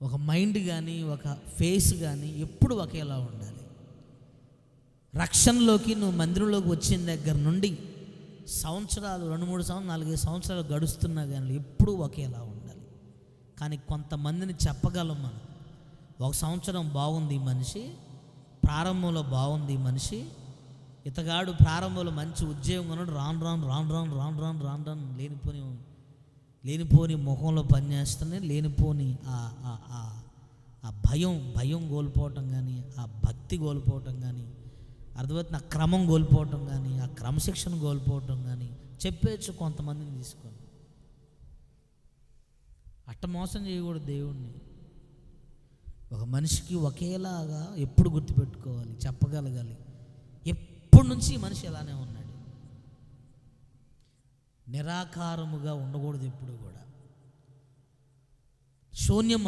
ఒక మైండ్ కానీ ఒక ఫేస్ కానీ ఎప్పుడు ఒకేలా ఉండాలి. రక్షణలోకి నువ్వు మందిరంలోకి వచ్చిన దగ్గర నుండి సంవత్సరాలు 2-3 సంవత్సరాలు 4-5 సంవత్సరాలు గడుస్తున్నా కానీ ఎప్పుడూ ఒకేలా ఉండాలి. కానీ కొంతమందిని చెప్పగలం మనం, ఒక సంవత్సరం బాగుంది ఈ మనిషి, ప్రారంభంలో బాగుంది ఈ మనిషి, ఇతగాడు ప్రారంభంలో మంచి ఉద్యోగం ఉన్నాడు, రాను లేనిపోని ముఖంలో పనిచేస్తున్నాయి, లేనిపోని ఆ భయం కోల్పోవటం కానీ, ఆ భక్తి కోల్పోవటం కానీ, అర్థమవుతుంది, ఆ క్రమం కోల్పోవటం కానీ, ఆ క్రమశిక్షణ కోల్పోవటం కానీ చెప్పేచ్చు కొంతమందిని తీసుకొని. అట్ట మోసం చేయకూడదు దేవుణ్ణి. ఒక మనిషికి ఒకేలాగా ఎప్పుడు గుర్తుపెట్టుకోవాలి, చెప్పగలగాలి. ఎప్పటి నుంచి ఈ మనిషి ఎలానే ఉన్నాడు, నిరాకారముగా ఉండకూడదు ఎప్పుడు కూడా. శూన్యం